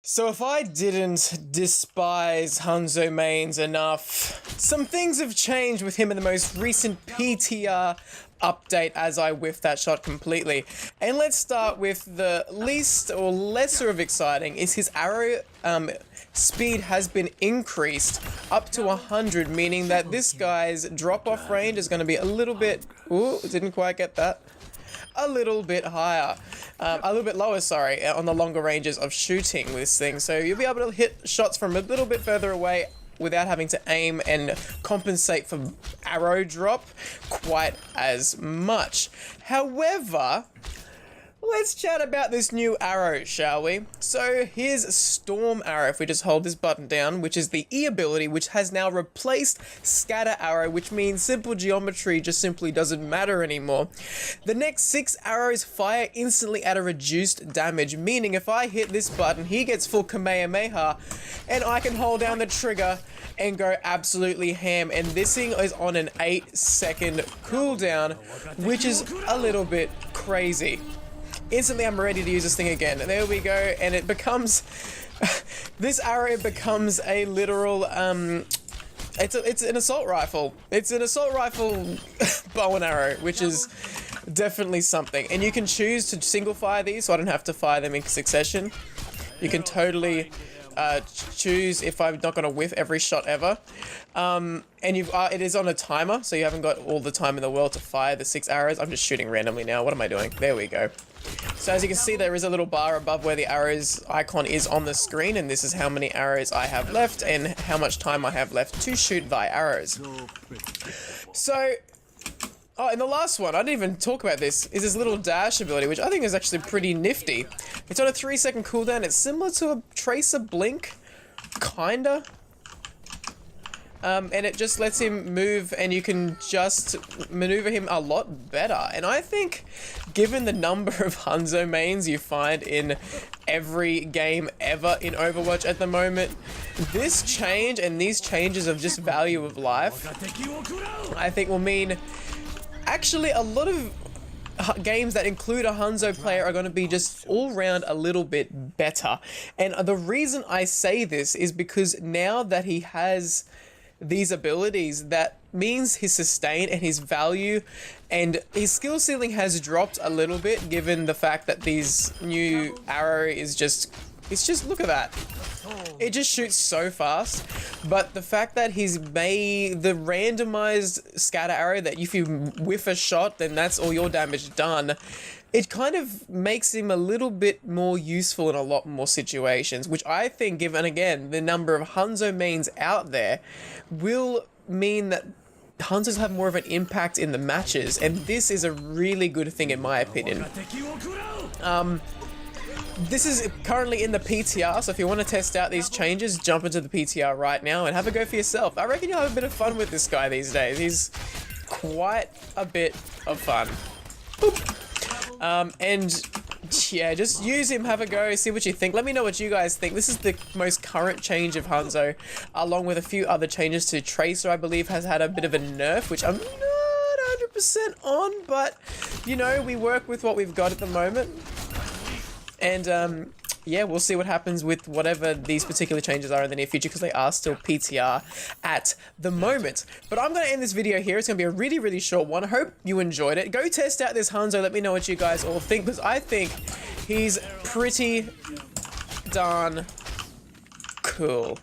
So if I didn't despise Hanzo mains enough, some things have changed with him in the most recent PTR update as I whiffed that shot completely. And let's start with the least or lesser of exciting is his arrow speed has been increased up to 100, meaning that this guy's drop-off range is going to be a little bit... Ooh, didn't quite get that. A little bit higher, a little bit lower, sorry, on the longer ranges of shooting with this thing. So you'll be able to hit shots from a little bit further away without having to aim and compensate for arrow drop quite as much. However, let's chat about this new arrow, shall we? So here's Storm Arrow, if we just hold this button down, which is the E ability, which has now replaced Scatter Arrow, which means simple geometry just simply doesn't matter anymore. The next 6 arrows fire instantly at a reduced damage, meaning if I hit this button, he gets full Kamehameha, and I can hold down the trigger and go absolutely ham. And this thing is on an 8-second cooldown, which is a little bit crazy. Instantly, I'm ready to use this thing again. There we go, and it becomes... this arrow becomes a literal, it's an assault rifle. It's an assault rifle bow and arrow, which is definitely something. And you can choose to single fire these, so I don't have to fire them in succession. You can totally choose if I'm not going to whiff every shot ever. And it is on a timer, so you haven't got all the time in the world to fire the 6 arrows. I'm just shooting randomly now. What am I doing? There we go. So as you can see, there is a little bar above where the arrows icon is on the screen, and this is how many arrows I have left and how much time I have left to shoot thy arrows. So, oh, and the last one, I didn't even talk about this, is this little dash ability, which I think is actually pretty nifty. It's on a 3-second cooldown. It's similar to a Tracer Blink, kinda. And it just lets him move, and you can just maneuver him a lot better. And I think, given the number of Hanzo mains you find in every game ever in Overwatch at the moment, this change and these changes of just value of life, I think will mean actually a lot of games that include a Hanzo player are going to be just all round a little bit better. And the reason I say this is because now that he has these abilities, that means his sustain and his value and his skill ceiling has dropped a little bit, given the fact that these new arrow is just, it's just, look at that. It just shoots so fast. But the fact that he's made the randomized scatter arrow that if you whiff a shot, then that's all your damage done. It kind of makes him a little bit more useful in a lot more situations, which I think, given again the number of Hanzo mains out there, will mean that Hanzos have more of an impact in the matches, and this is a really good thing in my opinion. This is currently in the PTR, so if you want to test out these changes, jump into the PTR right now and have a go for yourself. I reckon you'll have a bit of fun with this guy these days. He's quite a bit of fun. Boop. And yeah, just use him, have a go, see what you think. Let me know what you guys think. This is the most current change of Hanzo, along with a few other changes to Tracer, I believe, has had a bit of a nerf, which I'm not 100% on, but, you know, we work with what we've got at the moment. And, yeah, we'll see what happens with whatever these particular changes are in the near future, because they are still PTR at the moment. But I'm going to end this video here. It's going to be a really, really short one. I hope you enjoyed it. Go test out this Hanzo. Let me know what you guys all think, because I think he's pretty darn cool.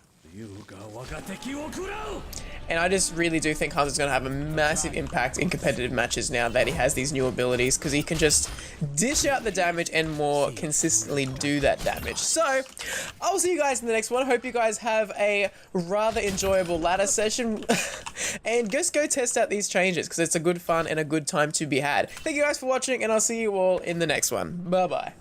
And I just really do think Hanzo's going to have a massive impact in competitive matches now that he has these new abilities, because he can just dish out the damage and more consistently do that damage. So, I'll see you guys in the next one. I hope you guys have a rather enjoyable ladder session. And just go test out these changes, because it's a good fun and a good time to be had. Thank you guys for watching, and I'll see you all in the next one. Bye-bye.